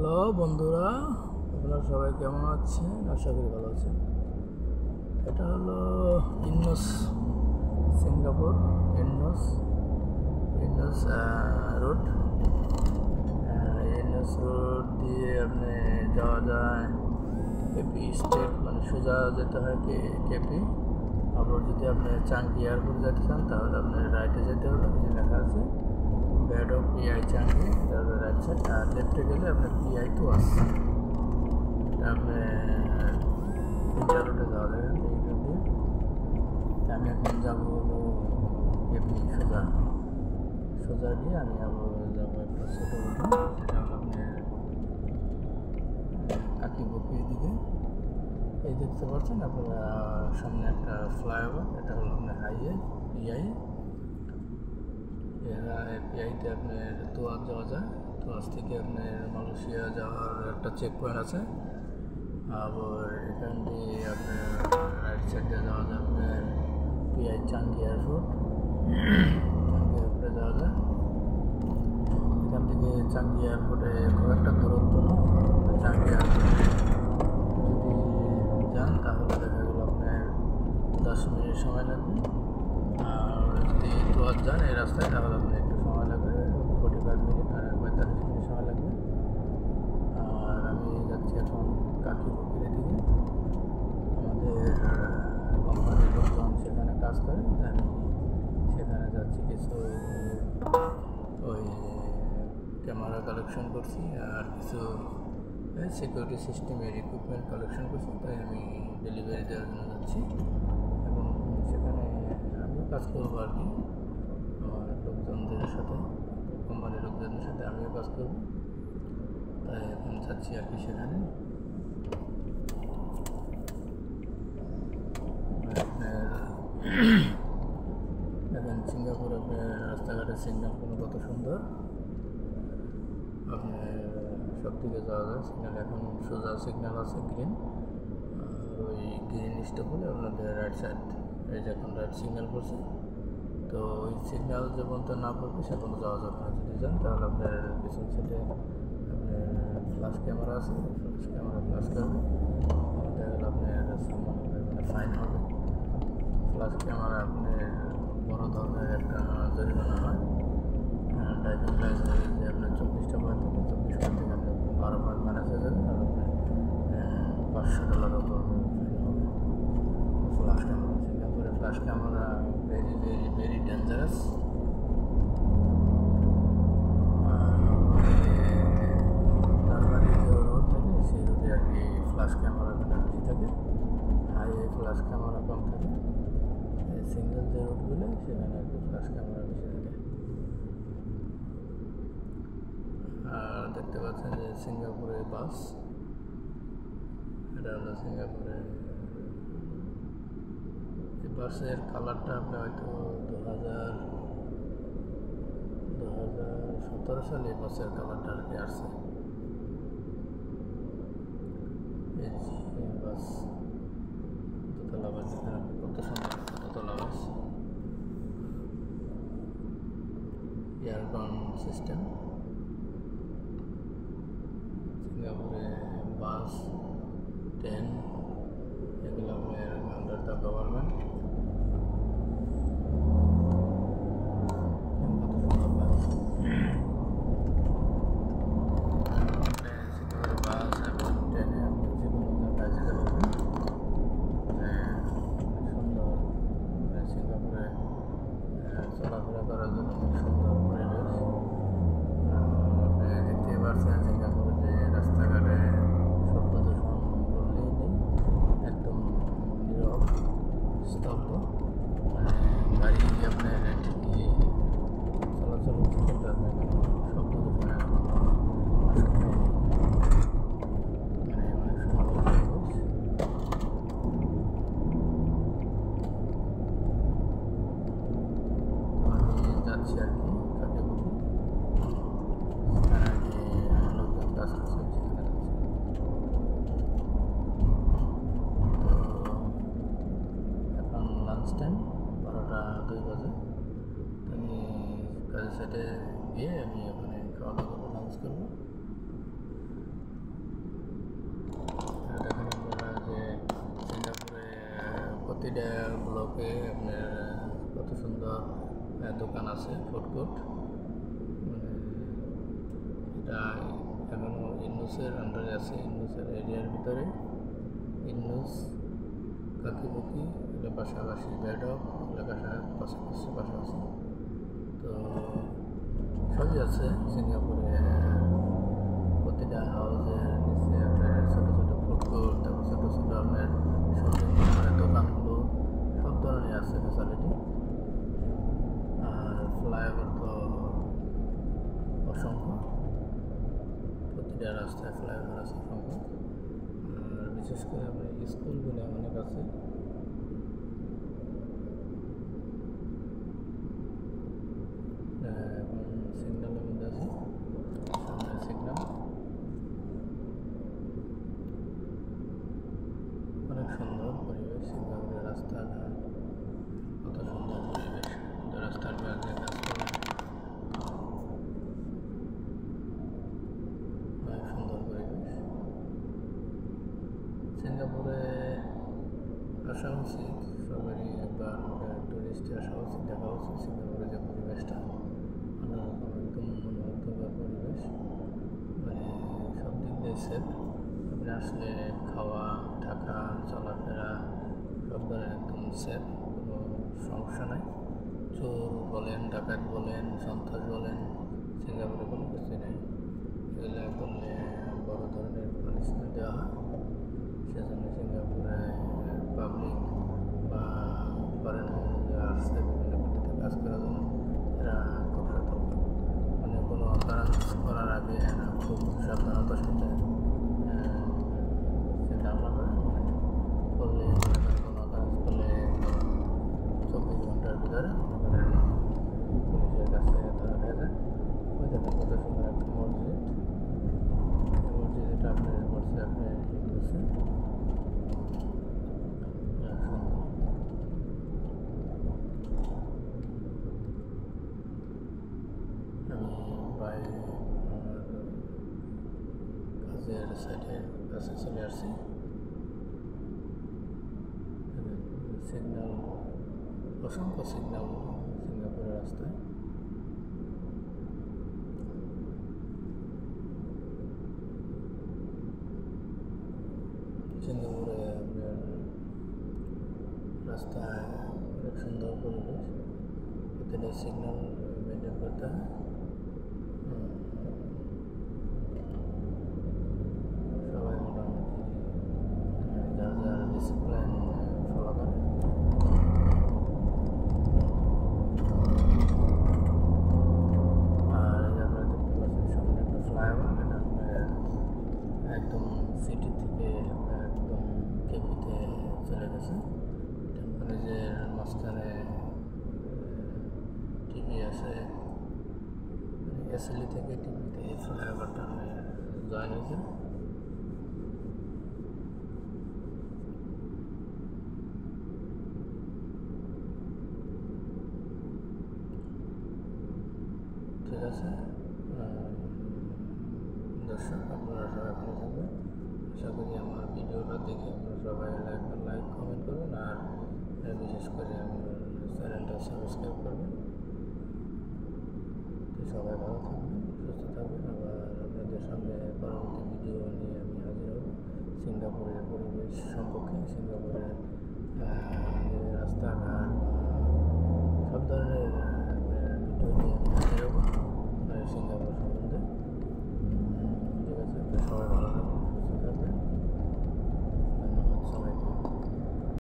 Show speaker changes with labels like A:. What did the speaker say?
A: Hello বন্ধুরা, আপনারা সবাই কেমন আছেন? আশা করি ভালো আছেন। এটা হলো ইন্নোস সিঙ্গাপুর ইন্নোস রোড। ইন্নোস রোড দিয়ে আপনি যাওয়া যায় কেপি স্টেট, মানে সোজা যেতে হয় কেপি। আবার যদি আপনি চাঙ্গি এয়ারপোর্ট যেতে চান তাহলে আপনার রাইটে যেতে হবে, কিছু লেখা আছে bad of PI Changi, right side. আর লেফটে গেলে আপনার পিআই তো আসছে, এটা আপনি তিনটা রোডে যাওয়া যাবে। এই রোড দিয়ে আমি এখন যাবো হলো কেপি, সোজা গিয়ে আমি আবার যাবো একটা ছোটো রোডে, সেটা হলো আপনার কাকিবকির দিকে। এই দেখতে পাচ্ছেন আপনারা সামনে একটা ফ্লাইওভার, এটা হলো আপনার হাইওয়ে পিআই। পিআইতে আপনার তোয়াজ যাওয়া যায়, তোয়াজ থেকে আপনার মালয়েশিয়া যাওয়ার একটা চেক পয়েন্ট আছে। আবার এখান দিয়ে আপনার রাইট সাইডে যাওয়া যায় আপনার পিআই চাঙ্গি এয়ারপোর্ট, যাওয়া যায়। এখান থেকে চাঙ্গি এয়ারপোর্টে খুব একটা দূরত্ব না। চাঙ্গি এয়ারপোর্টে যদি যান তাহলে দেখা গেল আপনার 10 মিনিট সময় লাগবে। আর যদি তোয়াজ যান এই রাস্তায় তাহলে আপনার একটু সময় লাগবে, 45 মিনিট আর 45 মিনিট সময় লাগবে। আর আমি যাচ্ছি এখন কাকিবকির দিকে। আমাদের কোম্পানির লোকজন সেখানে কাজ করে, আমি সেখানে যাচ্ছি। কিছু ওই ক্যামেরা কালেকশন করছি আর কিছু সিকিউরিটি সিস্টেমের ইকুইপমেন্ট কালেকশন করছি, তাই আমি ডেলিভারি দেওয়ার জন্য যাচ্ছি। এবং সেখানে আমিও কাজ করবো আর কি, আমার লোকজনদের সাথে, কোম্পানির লোকজনের সাথে আমিও কাজ করব, তাই এখন যাচ্ছি আর কি সেখানে। দেখেন সিঙ্গাপুর, আপনার রাস্তাঘাটের সিগন্যাল কোনো কত সুন্দর, আপনার সব দিকে যাওয়া যায়। সিগন্যাল এখন সোজা সিগন্যাল আছে গ্রিন, আর ওই গ্রিন স্টপ হলে আপনাদের রাইট সাইড, এই যে এখন রাইট সিগন্যাল পড়ছে, তো ওই সিগন্যাল যে পর্যন্ত না পড়বে সে পর্যন্ত যাওয়া যাবে না। যদি যান তাহলে আপনার পিছন সাইডে আপনার ফ্ল্যাশ ক্যামেরা আছে, ফ্ল্যাশ ক্যামেরা ফ্ল্যাশ করবে, দেখা গেল আপনার সম্মান হবে, মানে ফাইন হবে। ফ্ল্যাশ ক্যামেরা আপনার বড় ধরনের একটা জরিমানা হয়। ড্রাইভিং লাইসেন্স যে আপনার 24টা পয়েন্ট থেকে 24 পয়েন্ট থেকে আপনার 12 পয়েন্ট মাইনাস হয়ে যাবে, আর আপনার $500 মতো ফাইন হবে। ফ্ল্যাশ ক্যামেরা, সিঙ্গাপুরে flash camera very very very dangerous. Normally যে রোড থাকে সেই রোডে আর কি ফ্ল্যাশ ক্যামেরা বেশি থাকে, হাইওয়ে ফ্ল্যাশ ক্যামেরা কম থাকে। সিঙ্গেল যে রোডগুলো সেখানে আর কি ফ্ল্যাশ ক্যামেরা বেশি থাকে। আর দেখতে পাচ্ছেন যে সিঙ্গাপুরের বাস, এটা হলো সিঙ্গাপুরে। এই বাসের কালারটা আপনি হয়তো 2017 সালে এই বাসের কালারটা আর কি আসছে। এই বাস দোতলা বাস, যেখানে আপনি কত সুন্দর দোতলা বাস, এয়ারকন সিস্টেম। সিঙ্গাপুরে বাস, ট্রেন এগুলো আপনার আন্ডার দ্য গভর্নমেন্ট। সিঙ্গাপুরে বাস এবং ট্রেনে আপনি যে কোনো জায়গায় যেতে পারবেন, সুন্দর। সিঙ্গাপুরে চলাফেরা করার জন্য খুব সুন্দর পরিবেশ। আপনি দেখতে পাচ্ছেন সিঙ্গাপুরে যে রাস্তাঘাটে শব্দ দূষণ বললেই নেই, একদম নীরব স্তব্ধ, মানে গাড়ি আপনার ঠিকই চলাচল হচ্ছে, কিন্তু আপনার কোনো শব্দ দূষণের কোনো আশঙ্কা নেই, মানে অনেক সুন্দর পরিবেশ। আমি যাচ্ছি আর কি কাকিবকি, সেখানে আর কি আমার লোকজন কাজ করছে, সেখানে যাচ্ছি। তো এখন লাঞ্চ টাইম, 12টা 2 বাজে। আমি কাজের সাইডে গিয়ে আমি ওখানে খাওয়া দাওয়া করবো, লাঞ্চ করবো। প্রতিটা ব্লকে আপনার কত সুন্দর দোকান আছে, ফুড কোর্ট। মানে এটা এখনও ইন্নুসের আন্ডারে আছে, ইন্নুসের এরিয়ার ভিতরে। ইন্নুস কাকিবুকি এটা পাশাপাশি, বেডক এলাকার পাশাপাশি। তো সবই আছে সিঙ্গাপুরে। প্রতিটা হাউসের নিচে আপনার ছোটো ছোটো ফুড কোর্ট, তারপর ছোটো ছোটো আপনার শপিং দোকানগুলো সব ধরনের আছে ফ্যাসিলিটি। আর ফ্লাইওভার তো অসংখ্য, প্রতিটা রাস্তায় ফ্লাইওভার আছে অসংখ্য। আর বিশেষ করে আপনার স্কুলগুলো অনেক আছে। এখন সিগন্যালের মধ্যে আছে, সামনে সিগন্যাল। অনেক সুন্দর পরিবেশ, সিঙ্গাপুরের রাস্তাঘাট কত সুন্দর পরিবেশ। রাস্তার পাশে গাছপালা, অনেক সুন্দর পরিবেশ। সিঙ্গাপুরে আসা উচিত সবারই, একবার টুরিস্টে আসা উচিত, দেখা উচিত সিঙ্গাপুরে যে পরিবেশটা অন্যরকম, একদম মনোমুগ্ধকর পরিবেশ। মানে সব দিক দিয়ে সেফ। আপনি আসলে খাওয়া, থাকা, চলাফেরা সব ধরনের একদম সেফ, কোনো সমস্যা নাই। চোর বলেন, ডাকাত বলেন, সন্ত্রাস বলেন, সিঙ্গাপুরে কোনো কিছুই নেই। এগুলো করলে বড় ধরনের পানিশমেন্ট দেওয়া হয়। সেজন্য সিঙ্গাপুরে পাবলিক বা ফরেনার যারা আসছে বিভিন্ন ক্ষেত্রে কাজ করার জন্য এরা খুব সতর্ক। মানে কোনো অকারেন্স করার আগে এরা খুব সাবধানতার সাথে চিন্তা ভাবনা করে। করলে কোনো অকারেন্স করলে 24 ঘন্টার ভিতরে পুলিশের কাছে ধরা হয়ে যায়। ওই দেখেন কত সুন্দর একটা মসজিদ। মসজিদটা আপনার পড়ছে আপনার ইংলিশে। আমি প্রায় আমার কাজের সাইডের কাছে চলে আসছি। সিগন্যাল, অসংখ্য সিগন্যাল সিঙ্গাপুরের রাস্তায়। সিঙ্গাপুরে আপনার রাস্তায় অনেক সুন্দর পরিবেশ, প্রতিটা সিগন্যাল মেনটেন করতে হয়। সবাই মোটামুটি যার যার ডিসিপ্লিন ফলো করে। আর আপনারা দেখতে পাচ্ছেন সামনে একটা ফ্লাইওভার, এটা আপনার একদম সিটি থেকে একদম কেপিতে চলে গেছে। কলেজের মাঝখানে টিভি আছে, এসএলই থেকে টিভিতে এই ফ্লাইওভারটা জয়েন হয়েছে। ঠিক আছে দর্শক, আপনারা সবাই ভালো থাকবেন। আশা করি আমার ভিডিওটা দেখে আপনারা সবাই লাইক কমেন্ট করবেন, আর বিশেষ করে আমার চ্যানেলটা সাবস্ক্রাইব করবেন। তো সবাই ভালো থাকবেন, সুস্থ থাকবেন। আবার আপনাদের সামনে পরবর্তী ভিডিও নিয়ে আমি হাজির হব সিঙ্গাপুরের পরিবেশ সম্পর্কে, সিঙ্গাপুরের রাস্তাঘাট সব ধরনের ভিডিও নিয়ে আমি হাজির হব সিঙ্গাপুর সম্বন্ধে। ঠিক আছে, সবাই